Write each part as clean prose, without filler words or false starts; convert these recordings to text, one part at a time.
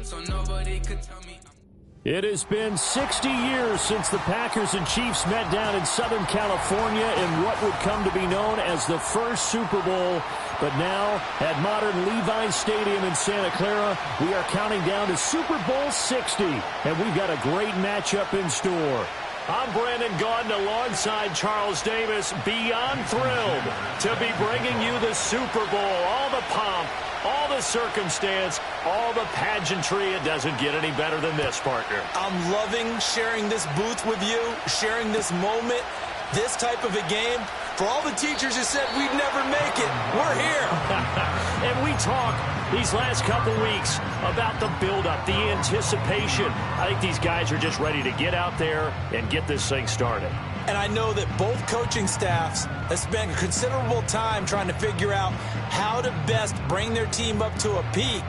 so nobody could tell me. It has been 60 years since the Packers and Chiefs met down in Southern California in what would come to be known as the first Super Bowl. But now, at modern Levi's Stadium in Santa Clara, we are counting down to Super Bowl 60. And we've got a great matchup in store. I'm Brandon Gaudin alongside Charles Davis, beyond thrilled to be bringing you the Super Bowl. All the pomp, all the circumstance, all the pageantry. It doesn't get any better than this, partner. I'm loving sharing this booth with you, sharing this moment, this type of a game. For all the teachers who said we'd never make it, we're here. And we talk these last couple weeks about the buildup, the anticipation. I think these guys are just ready to get out there and get this thing started. And I know that both coaching staffs have spent considerable time trying to figure out how to best bring their team up to a peak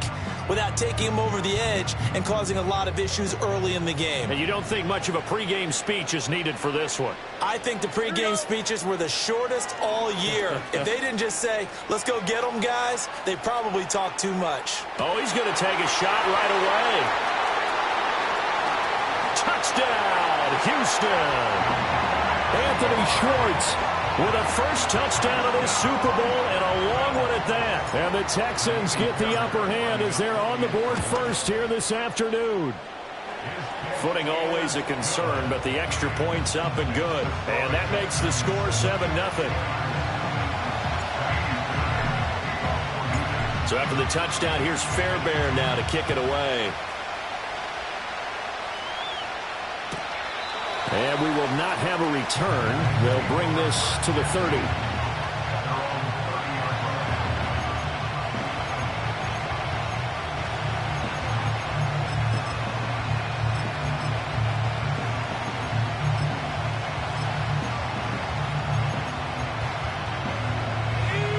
without taking them over the edge and causing a lot of issues early in the game. And you don't think much of a pregame speech is needed for this one? I think the pregame speeches were the shortest all year. If they didn't just say, let's go get them, guys, they probably talked too much. Oh, he's going to take a shot right away. Touchdown, Houston. Anthony Schwartz with a first touchdown of this Super Bowl, and a long one at that. And the Texans get the upper hand as they're on the board first here this afternoon. Footing always a concern, but the extra point's up and good. And that makes the score 7-0. So after the touchdown, here's Fairbairn now to kick it away. And we will not have a return. They'll bring this to the 30.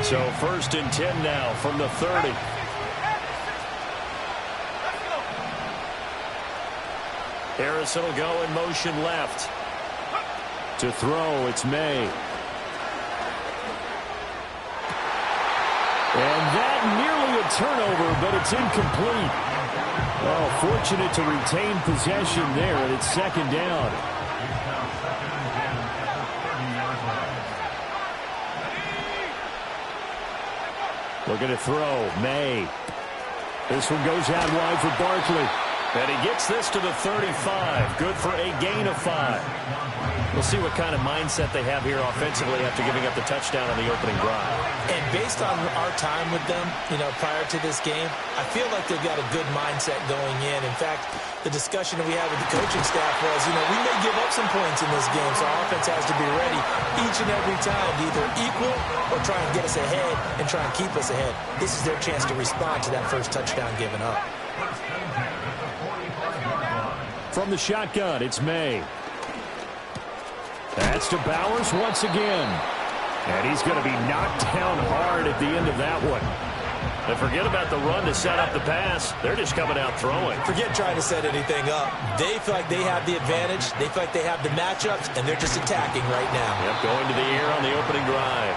So 1st and 10 now from the 30. Harrison will go in motion left. To throw, it's May. And that nearly a turnover, but it's incomplete. Oh, fortunate to retain possession there, and it's 2nd down. Looking to throw, May. This one goes out wide for Barkley. And he gets this to the 35. Good for a gain of 5. We'll see what kind of mindset they have here offensively after giving up the touchdown on the opening drive. And based on our time with them, prior to this game, I feel like they've got a good mindset going in. In fact, the discussion that we had with the coaching staff was, we may give up some points in this game, so our offense has to be ready each and every time to either equal or try and get us ahead and try and keep us ahead. This is their chance to respond to that first touchdown given up. From the shotgun, it's May. That's to Bowers once again. And he's going to be knocked down hard at the end of that one. And forget about the run to set up the pass. They're just coming out throwing. Forget trying to set anything up. They feel like they have the advantage. They feel like they have the matchups, and they're just attacking right now. Yep, going to the air on the opening drive.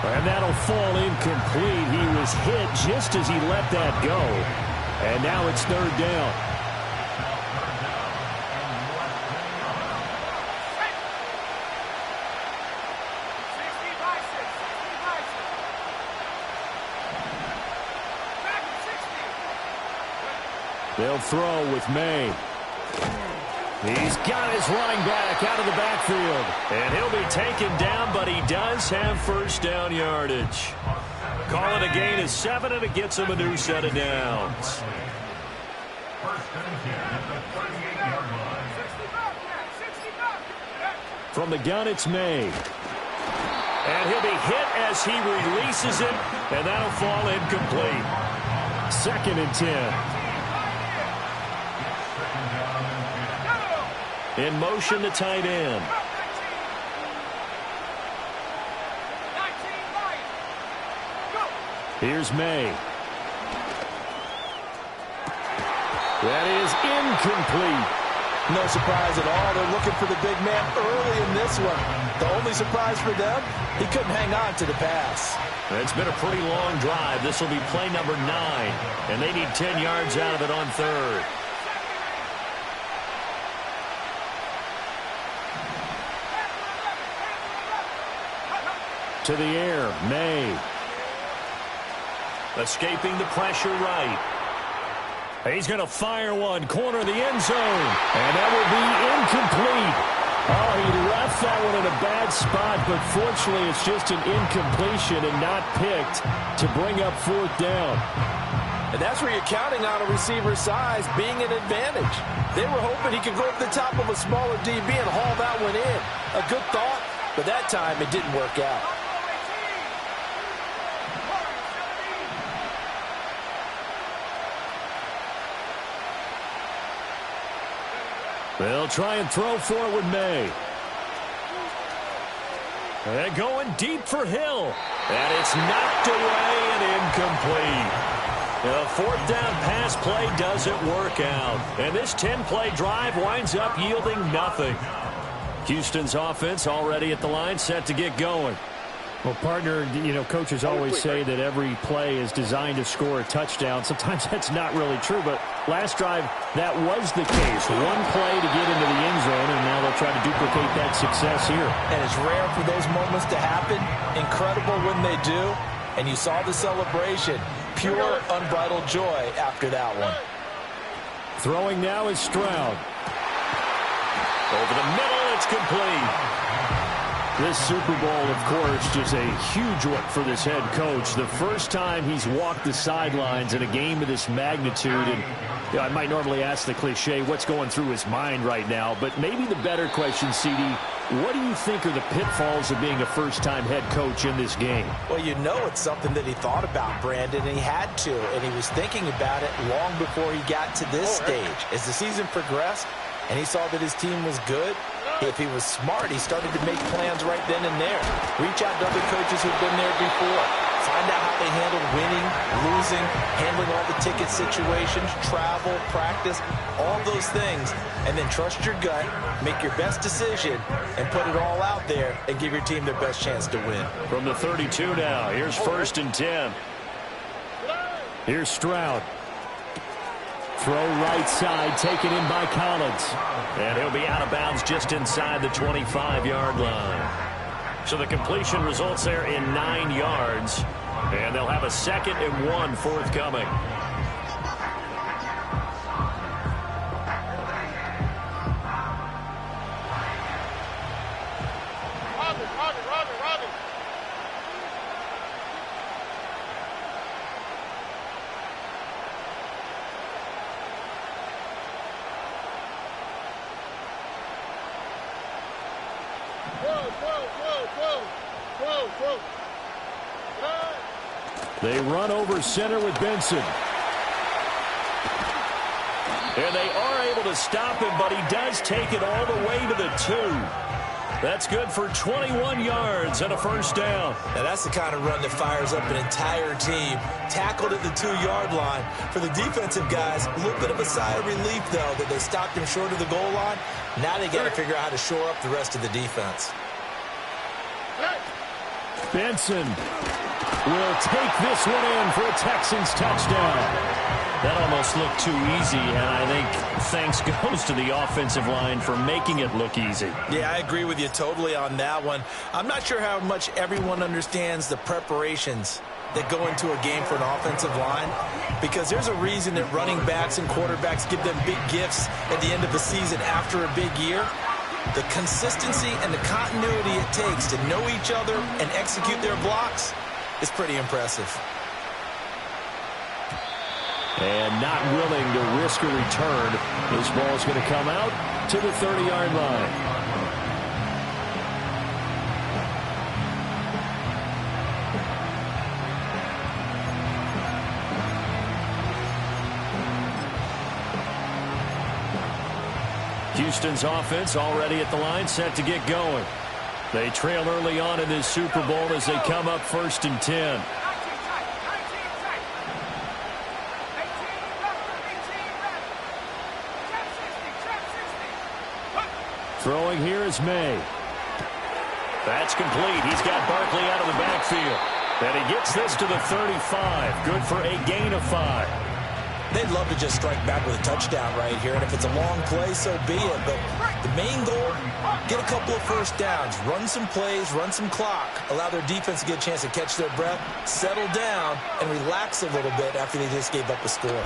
And that'll fall incomplete. He was hit just as he let that go. And now it's 3rd down. They'll throw with May. He's got his running back out of the backfield. And he'll be taken down, but he does have first down yardage. Call it a gain of 7, and it gets him a new set of downs. From the gun, it's May. And he'll be hit as he releases it, and that'll fall incomplete. 2nd and 10. In motion to tight end. Here's May. That is incomplete. No surprise at all. They're looking for the big man early in this one. The only surprise for them, he couldn't hang on to the pass. It's been a pretty long drive. This will be play number 9, and they need 10 yards out of it on third. To the air, May. Escaping the pressure right. He's going to fire one, corner of the end zone, and that will be incomplete. Oh, he left that one in a bad spot, but fortunately it's just an incompletion and not picked to bring up 4th down. And that's where you're counting on a receiver's size being an advantage. They were hoping he could go over the top of a smaller DB and haul that one in. A good thought, but that time it didn't work out. They'll try and throw for it with May. They're going deep for Hill. And it's knocked away and incomplete. The 4th down pass play doesn't work out. And this 10-play drive winds up yielding nothing. Houston's offense already at the line, set to get going. Well, partner, you know, coaches always say that every play is designed to score a touchdown. Sometimes that's not really true, but last drive, that was the case. One play to get into the end zone, and now they'll try to duplicate that success here. And it's rare for those moments to happen. Incredible when they do. And you saw the celebration. Pure, unbridled joy after that one. Throwing now is Stroud. Over the middle, it's complete. This Super Bowl, of course, just a huge one for this head coach. The first time he's walked the sidelines in a game of this magnitude. And you know, I might normally ask the cliche, what's going through his mind right now? But maybe the better question, CD, what do you think are the pitfalls of being a first-time head coach in this game? Well, you know it's something that he thought about, Brandon, and he had to. And he was thinking about it long before he got to this stage. As the season progressed and he saw that his team was good, if he was smart, he started to make plans right then and there. Reach out to other coaches who've been there before. Find out how they handled winning, losing, handling all the ticket situations, travel, practice, all those things. And then trust your gut, make your best decision, and put it all out there and give your team their best chance to win. From the 32 now, here's 1st and 10. Here's Stroud. Throw right side, taken in by Collins. And he'll be out of bounds just inside the 25-yard line. So the completion results there in 9 yards. And they'll have a 2nd and 1 forthcoming. They run over center with Benson. And they are able to stop him, but he does take it all the way to the 2. That's good for 21 yards and a 1st down. Now that's the kind of run that fires up an entire team. Tackled at the 2-yard line. For the defensive guys, a little bit of a sigh of relief, though, that they stopped him short of the goal line. Now they got to figure out how to shore up the rest of the defense. Benson will take this one in for a Texans touchdown. That almost looked too easy, and I think thanks goes to the offensive line for making it look easy. Yeah, I agree with you totally on that one. I'm not sure how much everyone understands the preparations that go into a game for an offensive line, because there's a reason that running backs and quarterbacks give them big gifts at the end of the season after a big year. The consistency and the continuity it takes to know each other and execute their blocks is pretty impressive. And not willing to risk a return. This ball is going to come out to the 30-yard line. Houston's offense already at the line, set to get going. They trail early on in this Super Bowl as they come up 1st and 10. Throwing here is May. That's complete. He's got Barkley out of the backfield. And he gets this to the 35. Good for a gain of 5. They'd love to just strike back with a touchdown right here, and if it's a long play, so be it. But the main goal, get a couple of first downs, run some plays, run some clock, allow their defense to get a chance to catch their breath, settle down, and relax a little bit after they just gave up a score.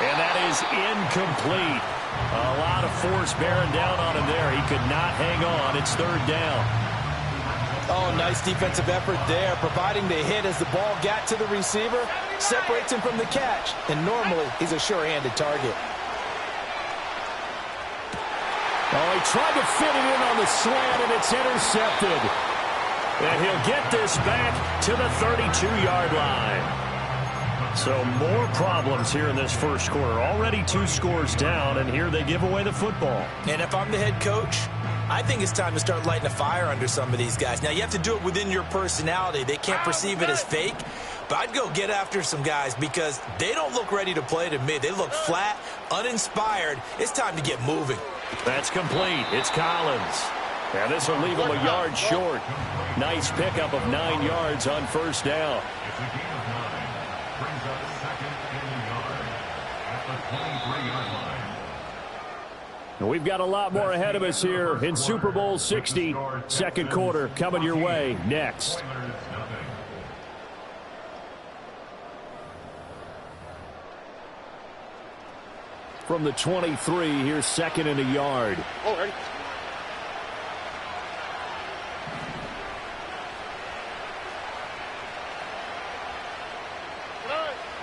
And that is incomplete. A lot of force bearing down on him there. He could not hang on. It's third down. Oh, nice defensive effort there, providing the hit as the ball got to the receiver, separates him from the catch, and normally he's a sure-handed target. Oh, he tried to fit it in on the slant, and it's intercepted. And he'll get this back to the 32-yard line. So more problems here in this first quarter. Already 2 scores down, and here they give away the football. And if I'm the head coach, I think it's time to start lighting a fire under some of these guys. Now, you have to do it within your personality. They can't perceive it as fake. But I'd go get after some guys because they don't look ready to play to me. They look flat, uninspired. It's time to get moving. That's complete. It's Collins. And this will leave him a yard short. Nice pickup of 9 yards on first down. We've got a lot more ahead of us here in Super Bowl 60. Second quarter coming your way next. From the 23, here's second and a yard.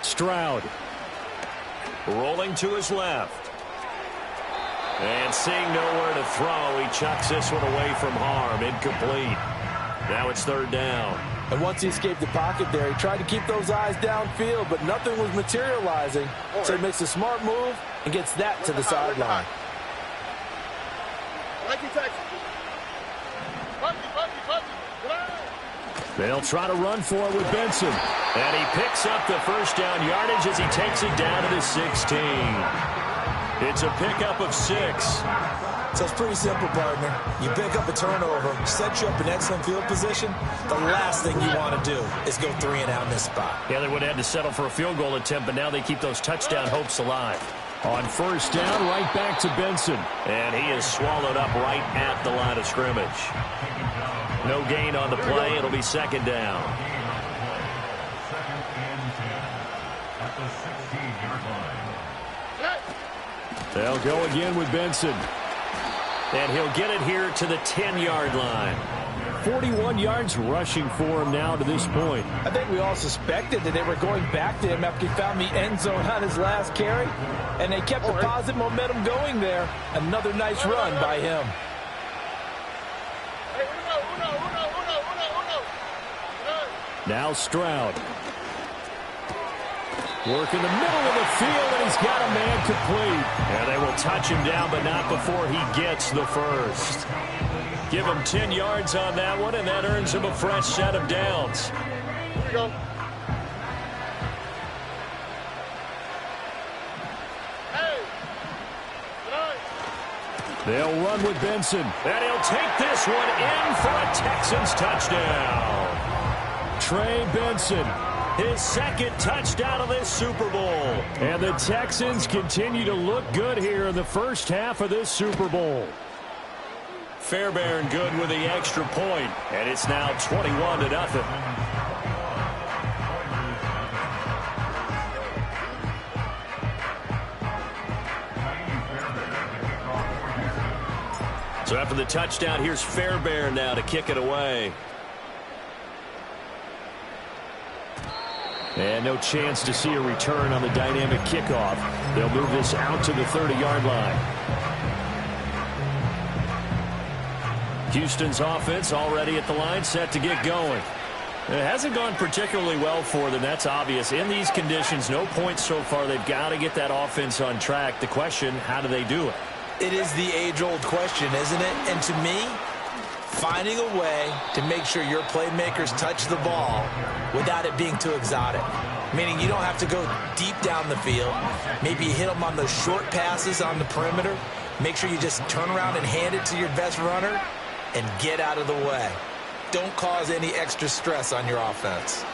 Stroud. Rolling to his left. And seeing nowhere to throw, he chucks this one away from harm. Incomplete. Now it's third down. And once he escaped the pocket there, he tried to keep those eyes downfield, but nothing was materializing. So he makes a smart move and gets that to the sideline. They'll try to run for it with Benson. And he picks up the first down yardage as he takes it down to the 16. It's a pickup of 6. So it's pretty simple, partner. You pick up a turnover, set you up in excellent field position. The last thing you want to do is go 3 and out in this spot. Yeah, they would have had to settle for a field goal attempt, but now they keep those touchdown hopes alive. On first down, right back to Benson. And he is swallowed up right at the line of scrimmage. No gain on the play. It'll be second down. They'll go again with Benson. And he'll get it here to the 10-yard line. 41 yards rushing for him now to this point. I think we all suspected that they were going back to him after he found the end zone on his last carry. And they kept the positive momentum going there. Another nice run by him. Now Stroud. Work in the middle of the field, and he's got a man complete. And they will touch him down, but not before he gets the first. Give him 10 yards on that one, and that earns him a fresh set of downs. Here we go. They'll run with Benson. And he'll take this one in for a Texans touchdown. Trey Benson. His second touchdown of this Super Bowl. And the Texans continue to look good here in the first half of this Super Bowl. Fairbairn good with the extra point. And it's now 21-0. So after the touchdown, here's Fairbairn now to kick it away. And no chance to see a return on the dynamic kickoff. They'll move this out to the 30-yard line. Houston's offense already at the line, set to get going. It hasn't gone particularly well for them, that's obvious. In these conditions, no points so far. They've got to get that offense on track. The question, how do they do it? It is the age-old question, isn't it? And to me, finding a way to make sure your playmakers touch the ball without it being too exotic. Meaning you don't have to go deep down the field. Maybe you hit them on those short passes on the perimeter. Make sure you just turn around and hand it to your best runner and get out of the way. Don't cause any extra stress on your offense.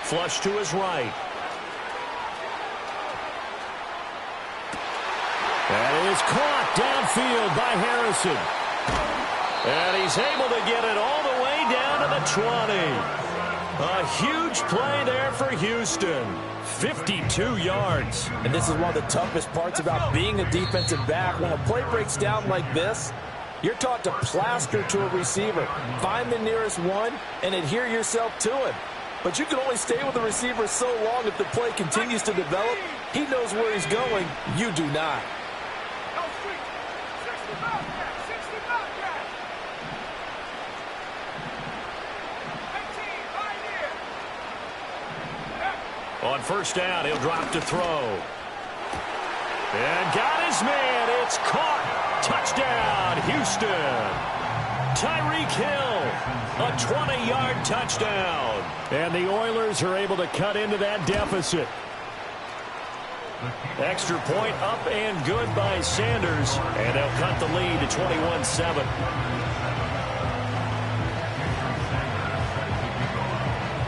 Flush to his right. That is caught downfield by Harrison. And he's able to get it all the way down to the 20. A huge play there for Houston. 52 yards. And this is one of the toughest parts about being a defensive back. When a play breaks down like this, you're taught to plaster to a receiver. Find the nearest one and adhere yourself to him. But you can only stay with the receiver so long if the play continues to develop. He knows where he's going. You do not. On first down, he'll drop to throw. And got his man. It's caught. Touchdown, Houston. Tyreek Hill, a 20-yard touchdown. And the Oilers are able to cut into that deficit. Extra point up and good by Sanders. And they'll cut the lead to 21-7.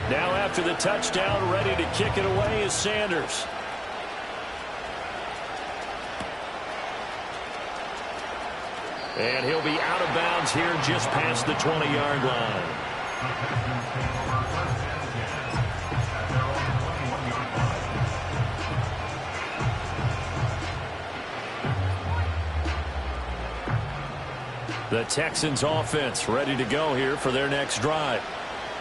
Now after the touchdown, ready to kick it away is Sanders. And he'll be out of bounds here just past the 20-yard line. The Texans offense ready to go here for their next drive.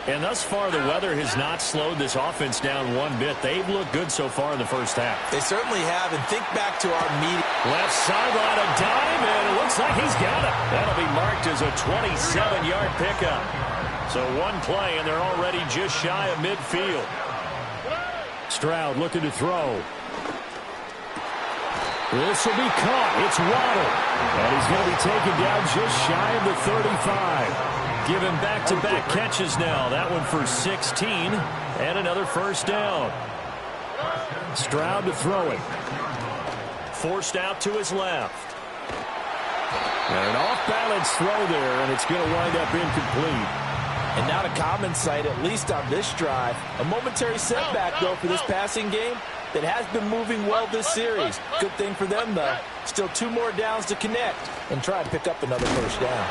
And thus far, the weather has not slowed this offense down one bit. They've looked good so far in the first half. They certainly have. And think back to our meeting. Left sideline, a dime, and it looks like he's got it. That'll be marked as a 27-yard pickup. So one play, and they're already just shy of midfield. Stroud looking to throw. This will be caught. It's Waddle. And he's going to be taken down just shy of the 35. Give him back-to-back catches now. That one for 16 and another first down. Stroud to throw it. Forced out to his left. And an off-balance throw there, and it's going to wind up incomplete. And not a common sight, at least on this drive. A momentary setback, though, for this passing game that has been moving well this series. Good thing for them, though. Still 2 more downs to connect and try and pick up another first down.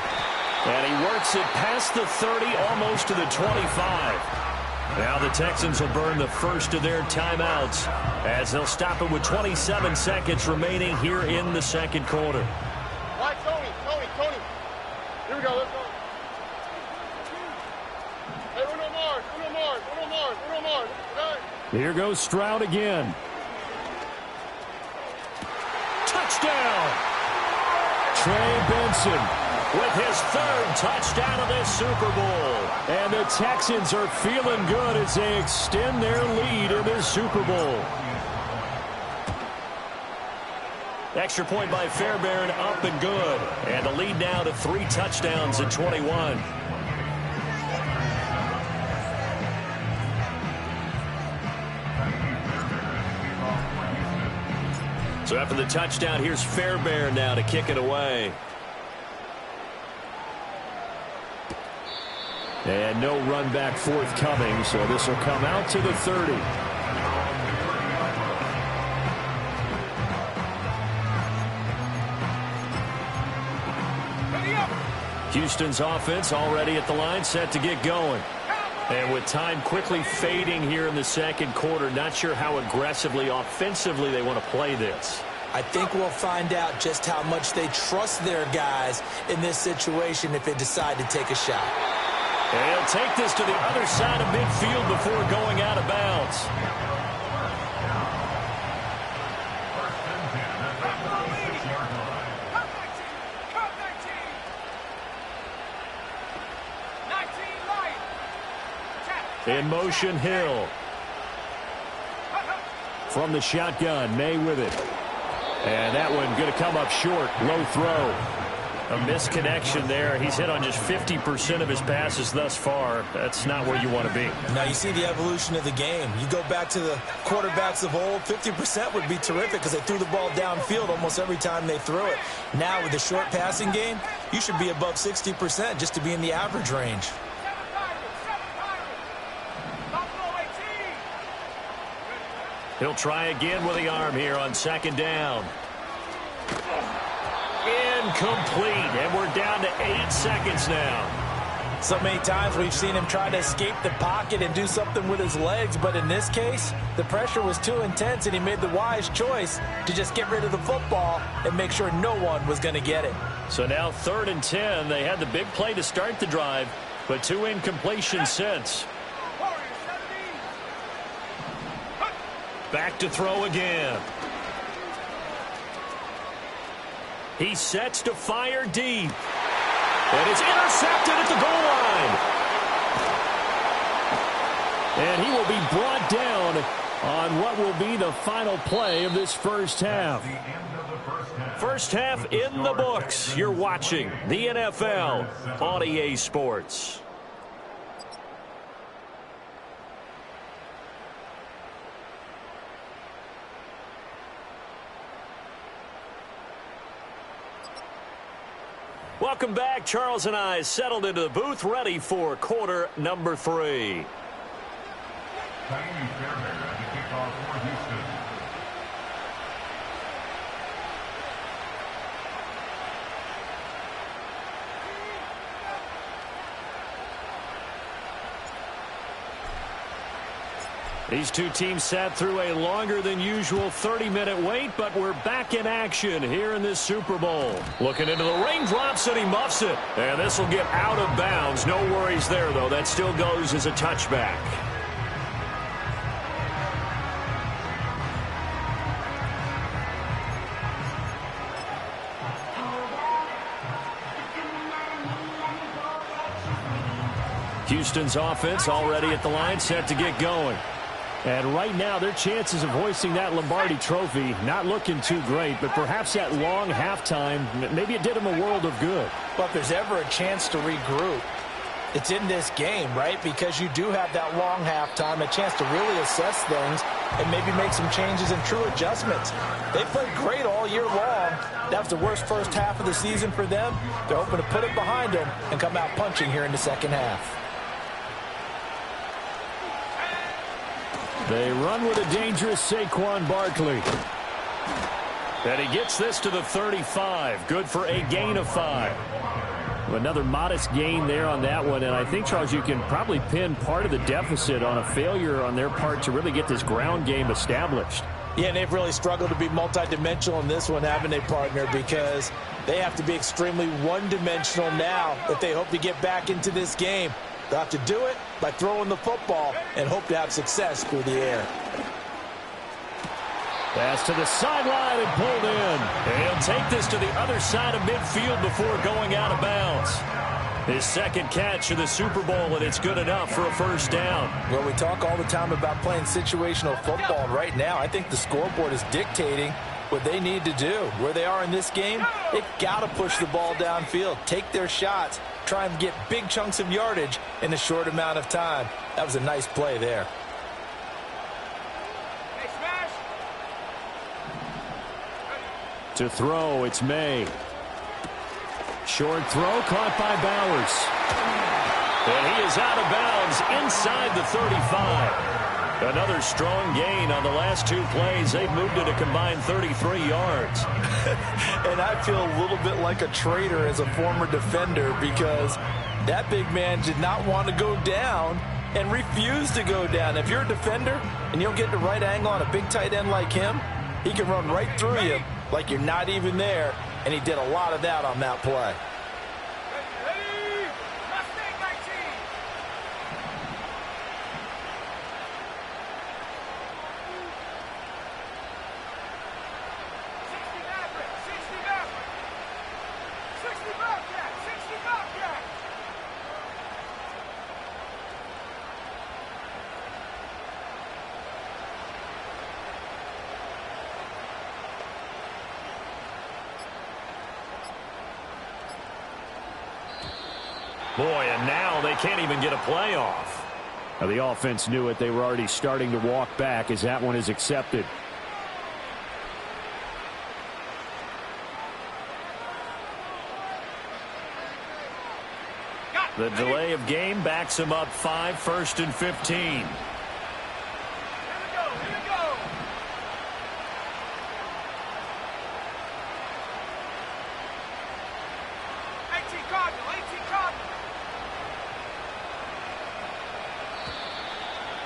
And he works it past the 30, almost to the 25. Now the Texans will burn the first of their timeouts as they'll stop it with 27 seconds remaining here in the second quarter. All right, Tony. Here we go, let's go. Hey, Uno Mars. Here goes Stroud again. Touchdown! Trey Benson with his 3rd touchdown of this Super Bowl. And the Texans are feeling good as they extend their lead in this Super Bowl. Extra point by Fairbairn, up and good. And the lead now to 3 touchdowns at 21. So after the touchdown, here's Fairbairn now to kick it away. And no run back forthcoming, so this will come out to the 30. Houston's offense already at the line, set to get going. And with time quickly fading here in the second quarter, not sure how aggressively, offensively they want to play this. I think we'll find out just how much they trust their guys in this situation if they decide to take a shot. And he'll take this to the other side of midfield before going out of bounds. In motion, Hill. From the shotgun, May with it. And that one going to come up short. Low throw. A misconnection there. He's hit on just 50% of his passes thus far. That's not where you want to be. Now you see the evolution of the game. You go back to the quarterbacks of old, 50% would be terrific because they threw the ball downfield almost every time they threw it. Now with the short passing game, you should be above 60% just to be in the average range. He'll try again with the arm here on second down. Incomplete, and we're down to 8 seconds now. So many times we've seen him try to escape the pocket and do something with his legs, but in this case, the pressure was too intense, and he made the wise choice to just get rid of the football and make sure no one was going to get it. So now 3rd and 10. They had the big play to start the drive, but 2 incompletions since. Back to throw again. He sets to fire deep. And it's intercepted at the goal line. And he will be brought down on what will be the final play of this first half. First half in the books. You're watching the NFL on EA Sports. Welcome back. Charles and I settled into the booth, ready for quarter number 3. These two teams sat through a longer than usual 30-minute wait, but we're back in action here in this Super Bowl. Looking into the raindrops, and he muffs it. And this will get out of bounds. No worries there, though. That still goes as a touchback. Houston's offense already at the line, set to get going. And right now, their chances of hoisting that Lombardi trophy not looking too great, but perhaps that long halftime, maybe it did them a world of good. But if there's ever a chance to regroup, it's in this game, right? Because you do have that long halftime, a chance to really assess things and maybe make some changes and true adjustments. They played great all year long. That was the worst first half of the season for them. They're hoping to put it behind them and come out punching here in the second half. They run with a dangerous Saquon Barkley. And he gets this to the 35. Good for a gain of 5. Another modest gain there on that one. And I think, Charles, you can probably pin part of the deficit on a failure on their part to really get this ground game established. Yeah, and they've really struggled to be multidimensional in this one, haven't they, partner? Because they have to be extremely one-dimensional now if they hope to get back into this game. They'll have to do it by throwing the football and hope to have success through the air. Pass to the sideline and pulled in. And he'll take this to the other side of midfield before going out of bounds. His second catch of the Super Bowl, and it's good enough for a first down. Well, we talk all the time about playing situational football. Right now, I think the scoreboard is dictating what they need to do. Where they are in this game, they've got to push the ball downfield, take their shots, try and get big chunks of yardage in a short amount of time. That was a nice play there. To throw, it's May. Short throw caught by Bowers. And he is out of bounds inside the 35. Another strong gain on the last 2 plays. They've moved it a combined 33 yards. And I feel a little bit like a traitor as a former defender because that big man did not want to go down and refused to go down. If you're a defender and you don't get the right angle on a big tight end like him, he can run right through you like you're not even there, and he did a lot of that on that play. Boy, and now they can't even get a play off. Now, the offense knew it. They were already starting to walk back as that one is accepted. The delay of game backs him up 5, 1st and 15.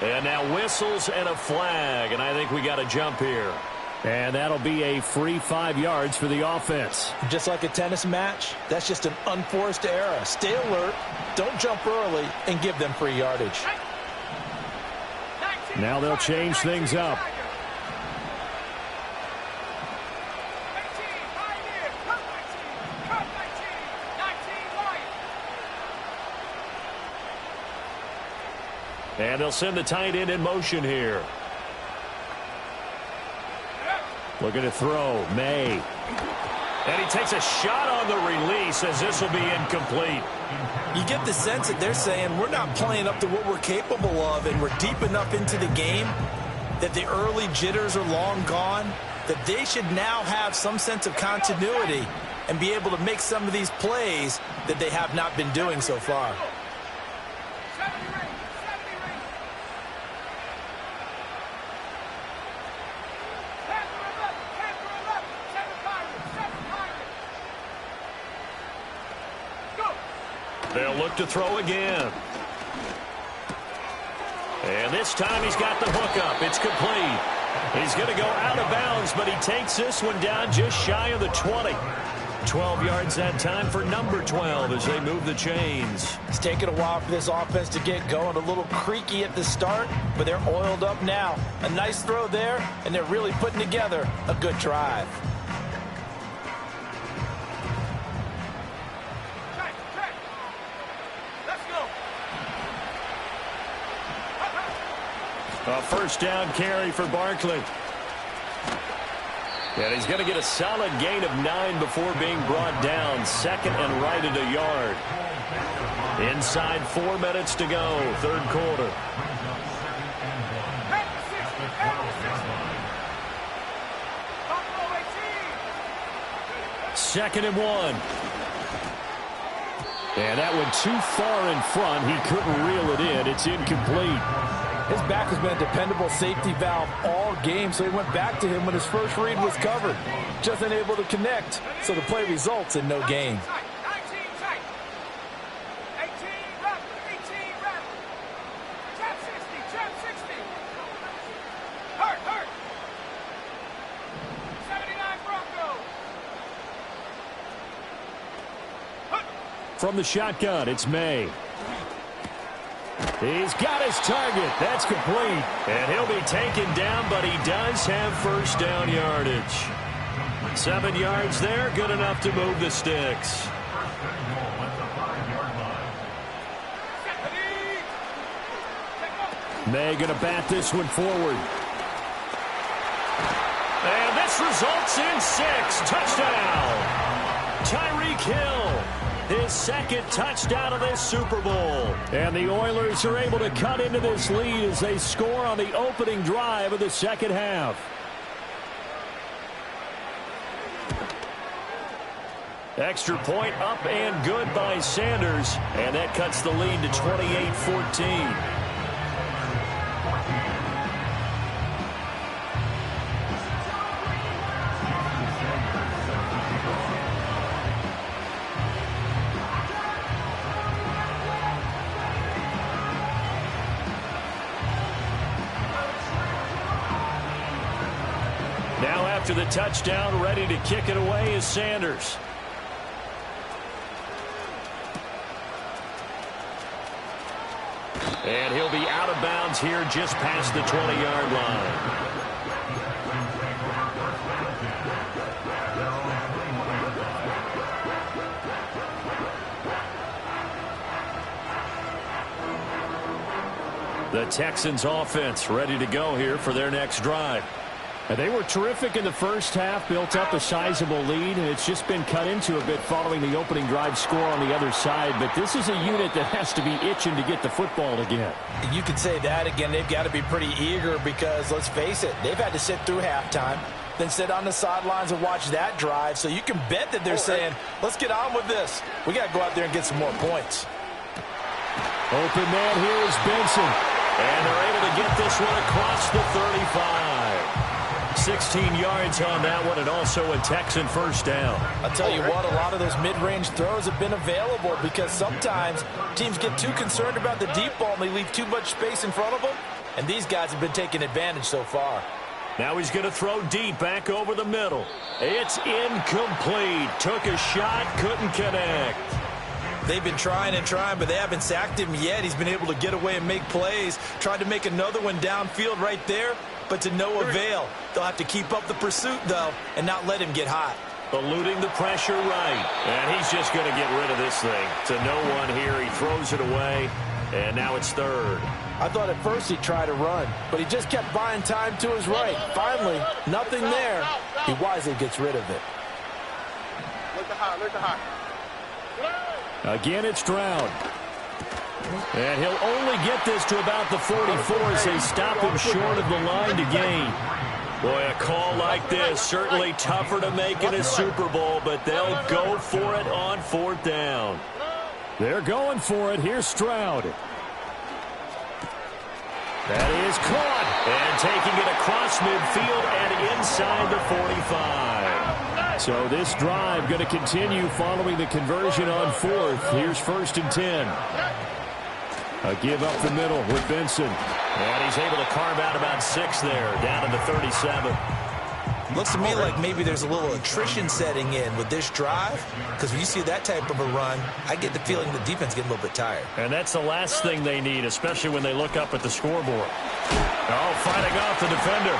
And now whistles and a flag, and I think we got a jump here. And that'll be a free 5 yards for the offense. Just like a tennis match, that's just an unforced error. Stay alert, don't jump early, and give them free yardage. Now they'll change things up. And they'll send the tight end in motion here. Looking to throw, May. And he takes a shot on the release as this will be incomplete. You get the sense that they're saying we're not playing up to what we're capable of, and we're deep enough into the game that the early jitters are long gone, that they should now have some sense of continuity and be able to make some of these plays that they have not been doing so far. They'll look to throw again. And this time he's got the hook up. It's complete. He's going to go out of bounds, but he takes this one down just shy of the 20. 12 yards that time for number 12 as they move the chains. It's taken a while for this offense to get going. A little creaky at the start, but they're oiled up now. A nice throw there, and they're really putting together a good drive. A first down carry for Barkley. And he's going to get a solid gain of 9 before being brought down. 2nd and right at a yard. Inside 4 minutes to go, 3rd quarter. Second and 1. And that one too far in front. He couldn't reel it in. It's incomplete. His back has been a dependable safety valve all game, so he went back to him when his first read was covered. Just unable to connect, so the play results in no gain. From the shotgun, it's May. He's got his target. That's complete. And he'll be taken down, but he does have first down yardage. 7 yards there, good enough to move the sticks. May going to bat this one forward. And this results in 6. Touchdown. Tyreek Hill. His 2nd touchdown of this Super Bowl. And the Oilers are able to cut into this lead as they score on the opening drive of the second half. Extra point up and good by Sanders. And that cuts the lead to 28-14. To the touchdown, ready to kick it away is Sanders. And he'll be out of bounds here just past the 20-yard line. The Texans offense ready to go here for their next drive. They were terrific in the first half, built up a sizable lead, and it's just been cut into a bit following the opening drive score on the other side. But this is a unit that has to be itching to get the football again. You could say that again. They've got to be pretty eager because, let's face it, they've had to sit through halftime, then sit on the sidelines and watch that drive. So you can bet that they're saying, let's get on with this. We got to go out there and get some more points. Open man here is Benson. And they're able to get this one across the 35. 16 yards on that one, and also a Texan first down. I'll tell you what, a lot of those mid-range throws have been available because sometimes teams get too concerned about the deep ball and they leave too much space in front of them, and these guys have been taking advantage so far. Now he's going to throw deep back over the middle. It's incomplete. Took a shot, couldn't connect. They've been trying and trying, but they haven't sacked him yet. He's been able to get away and make plays. Tried to make another one downfield right there, but to no avail. They'll have to keep up the pursuit, though, and not let him get hot. Eluding the pressure right. And he's just going to get rid of this thing. To no one here. He throws it away, and now it's third. I thought at first he'd try to run, but he just kept buying time to his right. Finally, nothing there. He wisely gets rid of it. Look high. Again, it's Stroud. And he'll only get this to about the 44 as they stop him short of the line to gain. Boy, a call like this, certainly tougher to make in a Super Bowl, but they'll go for it on fourth down. They're going for it. Here's Stroud. That is caught. And taking it across midfield and inside the 45. So this drive going to continue following the conversion on fourth. Here's 1st and 10. A give up the middle with Benson. And he's able to carve out about 6 there, down to the 37. Looks to me like maybe there's a little attrition setting in with this drive, because when you see that type of a run, I get the feeling the defense getting a little bit tired. And that's the last thing they need, especially when they look up at the scoreboard. Oh, fighting off the defender.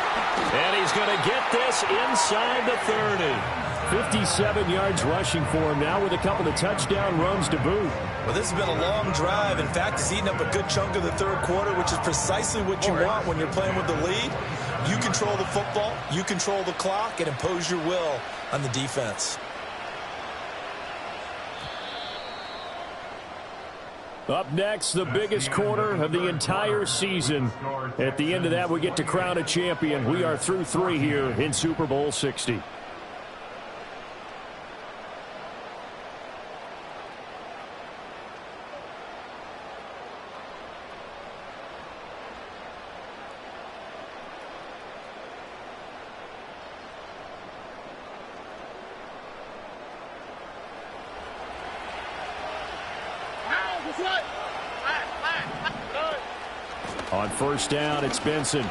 And he's going to get this inside the 30. 57 yards rushing for him now with a couple of touchdown runs to boot. Well, this has been a long drive. In fact, he's eaten up a good chunk of the third quarter, which is precisely what you want when you're playing with the lead. You control the football, you control the clock, and impose your will on the defense. Up next, the biggest quarter of the entire season. At the end of that, we get to crown a champion. We are through 3 here in Super Bowl 60. On first down, it's Benson.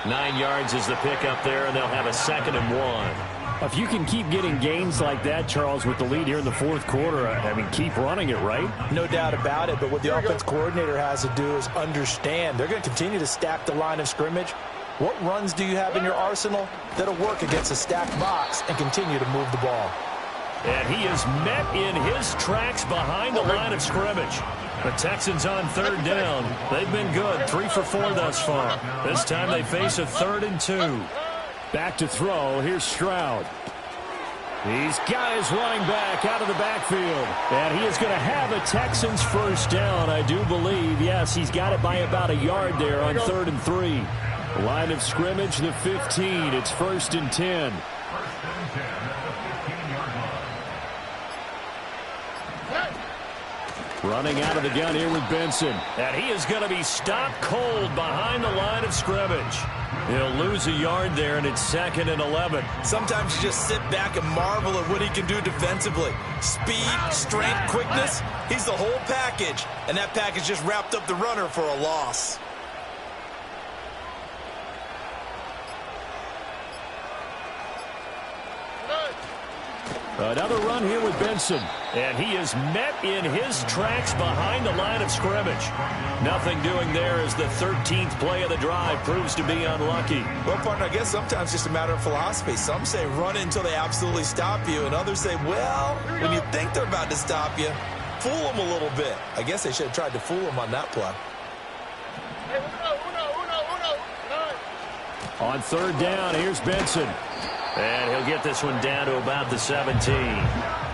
9 yards is the pickup there, and they'll have a 2nd and 1. If you can keep getting gains like that, Charles, with the lead here in the fourth quarter, I mean, keep running it, right? No doubt about it, but what the offense coordinator has to do is understand they're going to continue to stack the line of scrimmage. What runs do you have in your arsenal that'll work against a stacked box and continue to move the ball? And he is met in his tracks behind the line of scrimmage. The Texans on 3rd down. They've been good, 3 for 4 thus far. This time they face a 3rd and 2. Back to throw. Here's Stroud. He's got his running back out of the backfield. And he is going to have a Texans first down, I do believe. Yes, he's got it by about a yard there on 3rd and 3. Line of scrimmage, the 15. It's 1st and 10. Running out of the gun here with Benson. And he is going to be stopped cold behind the line of scrimmage. He'll lose a yard there, and it's 2nd and 11. Sometimes you just sit back and marvel at what he can do defensively. Speed, strength, quickness. He's the whole package. And that package just wrapped up the runner for a loss. Another run here with Benson. And he is met in his tracks behind the line of scrimmage. Nothing doing there as the 13th play of the drive proves to be unlucky. Well, partner, I guess sometimes it's just a matter of philosophy. Some say run until they absolutely stop you, and others say, well, when you think they're about to stop you, fool them a little bit. I guess they should have tried to fool them on that play. On third down, here's Benson. And he'll get this one down to about the 17.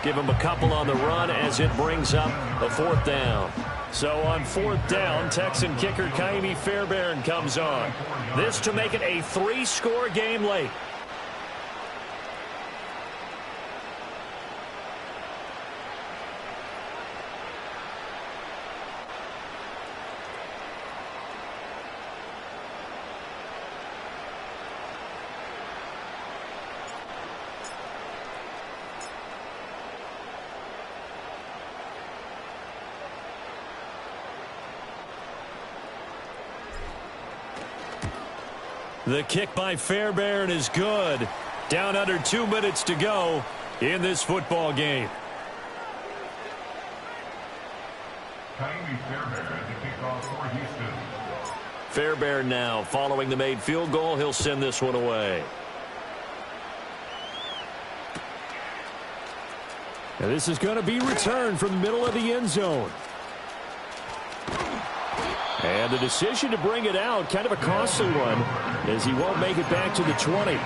Give him a couple on the run as it brings up a fourth down. So on fourth down, Texan kicker Ka'imi Fairbairn comes on. This to make it a 3-score game late. The kick by Fairbairn is good. Down under 2 minutes to go in this football game. Fairbairn now following the made field goal. He'll send this one away. And this is going to be returned from the middle of the end zone. And the decision to bring it out, kind of a costly one, as he won't make it back to the 20.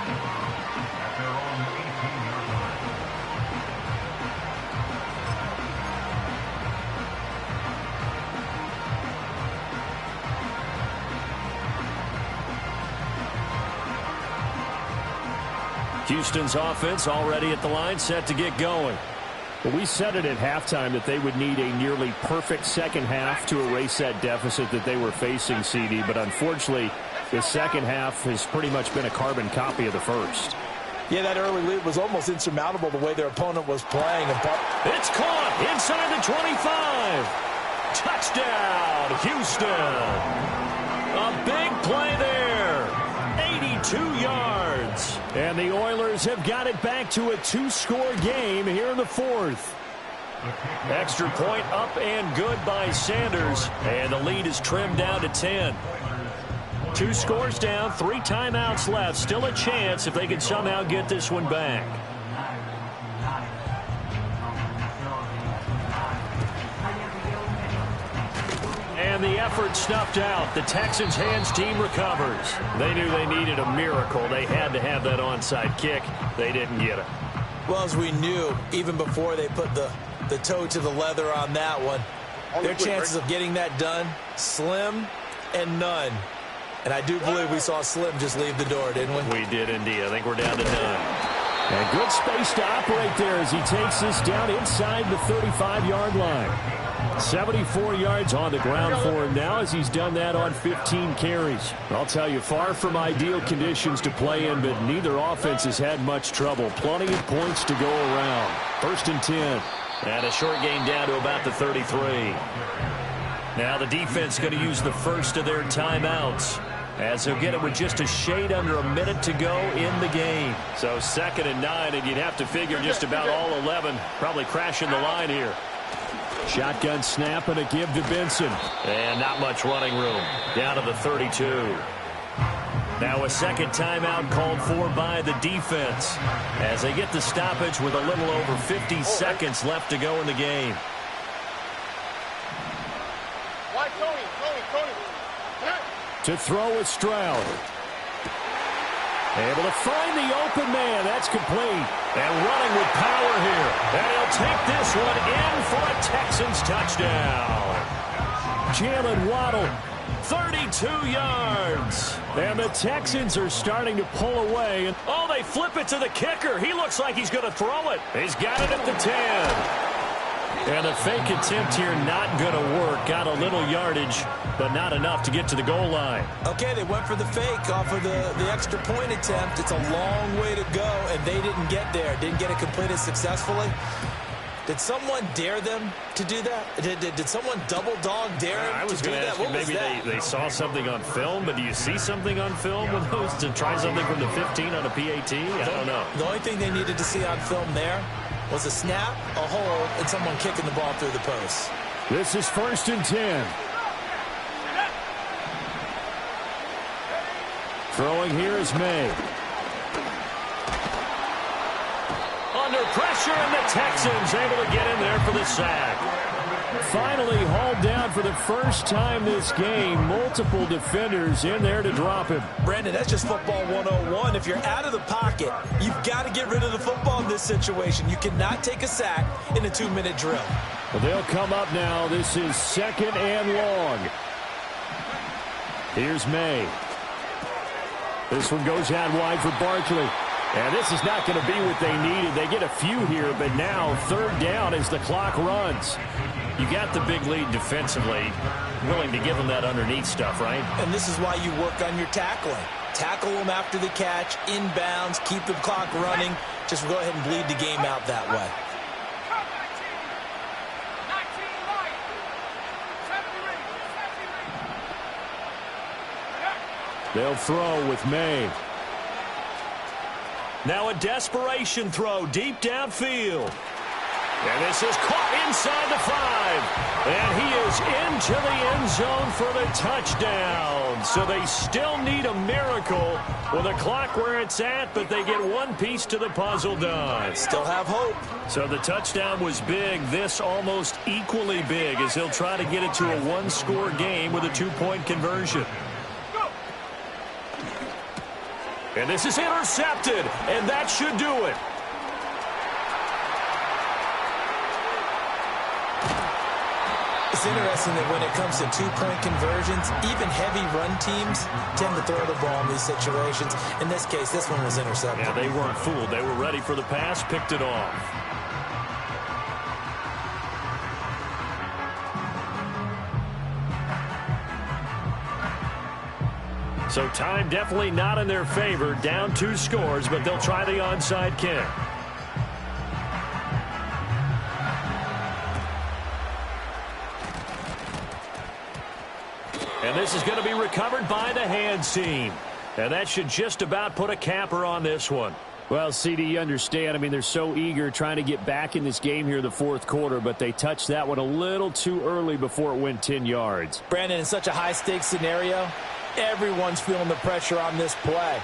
Houston's offense already at the line, set to get going. Well, we said it at halftime that they would need a nearly perfect second half to erase that deficit that they were facing, CD. But unfortunately, the second half has pretty much been a carbon copy of the first. Yeah, that early lead was almost insurmountable the way their opponent was playing. It's caught inside the 25. Touchdown, Houston. A big play there. 82 yards. And the Oilers have got it back to a 2-score game here in the fourth. Extra point up and good by Sanders. And the lead is trimmed down to 10. 2 scores down, 3 timeouts left. Still a chance if they can somehow get this one back. And the effort snuffed out. The Texans' hands team recovers. They knew they needed a miracle. They had to have that onside kick. They didn't get it. Well, as we knew, even before they put the toe to the leather on that one, their chances of getting that done, slim and none. And I do believe we saw Slim just leave the door, didn't we? We did indeed. I think we're down to none. And good space to operate there as he takes this down inside the 35-yard line. 74 yards on the ground for him now as he's done that on 15 carries. I'll tell you, far from ideal conditions to play in, but neither offense has had much trouble. Plenty of points to go around. 1st and 10. And a short gain down to about the 33. Now the defense going to use the first of their timeouts, as they'll get it with just a shade under a minute to go in the game. So 2nd and 9, and you'd have to figure just about all 11 probably crashing the line here. Shotgun snap and a give to Benson. And not much running room. Down to the 32. Now a second timeout called for by the defense as they get the stoppage with a little over 50 seconds left to go in the game. Why, Tony? To throw is Stroud. Able to find the open man. That's complete. And running with power here. And he'll take this one in for a Texans touchdown. Jalen Waddle, 32 yards. And the Texans are starting to pull away. And oh, they flip it to the kicker. He looks like he's going to throw it. He's got it at the 10. And the fake attempt here not going to work. Got a little yardage, but not enough to get to the goal line. Okay, they went for the fake off of the extra point attempt. It's a long way to go, and they didn't get there. Didn't get it completed successfully. Did someone dare them to do that? Did someone double dog dare them to do that? What was that? They saw something on film, but do you see something on film with those to try something from the 15 on a PAT? I don't know. The only thing they needed to see on film there was a snap, a hold, and someone kicking the ball through the post. This is 1st and 10. Throwing here is May. Under pressure, and the Texans able to get in there for the sack. Finally hauled down for the first time this game. Multiple defenders in there to drop him. Brandon, that's just football 101. If you're out of the pocket, you've got to get rid of the football in this situation. You cannot take a sack in a 2-minute drill. Well, they'll come up now. This is 2nd and long. Here's May. This one goes out wide for Barkley. And this is not going to be what they needed. They get a few here, but now 3rd down as the clock runs. You got the big lead defensively, willing to give them that underneath stuff, right? And this is why you work on your tackling. Tackle them after the catch, inbounds, keep the clock running. Just go ahead and bleed the game out that way. They'll throw with May. Now a desperation throw deep downfield. And this is caught inside the 5. And he is into the end zone for the touchdown. So they still need a miracle with the clock where it's at, but they get one piece to the puzzle done. Still have hope. So the touchdown was big. This almost equally big as he'll try to get it to a 1-score game with a 2-point conversion. And this is intercepted, and that should do it. It's interesting that when it comes to 2-point conversions, even heavy run teams tend to throw the ball in these situations. In this case, this one was intercepted. Yeah, they weren't fooled. They were ready for the pass, picked it off. So time definitely not in their favor. Down 2 scores, but they'll try the onside kick. And this is going to be recovered by the hands team. And that should just about put a capper on this one. Well, CD, you understand. I mean, they're so eager trying to get back in this game here in the 4th quarter, but they touched that one a little too early before it went 10 yards. Brandon, in such a high-stakes scenario, everyone's feeling the pressure on this play.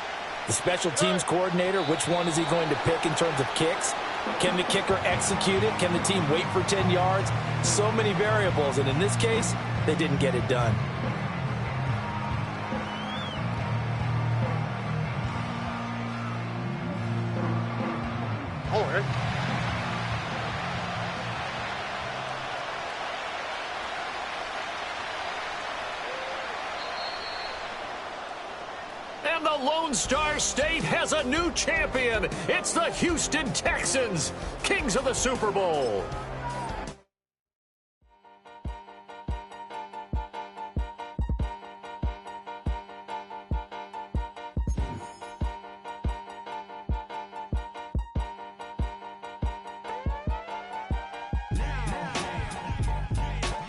The special teams coordinator, which one is he going to pick in terms of kicks? Can the kicker execute it? Can the team wait for 10 yards? So many variables, and in this case, they didn't get it done. And the Lone Star State has a new champion. It's the Houston Texans, kings of the Super Bowl.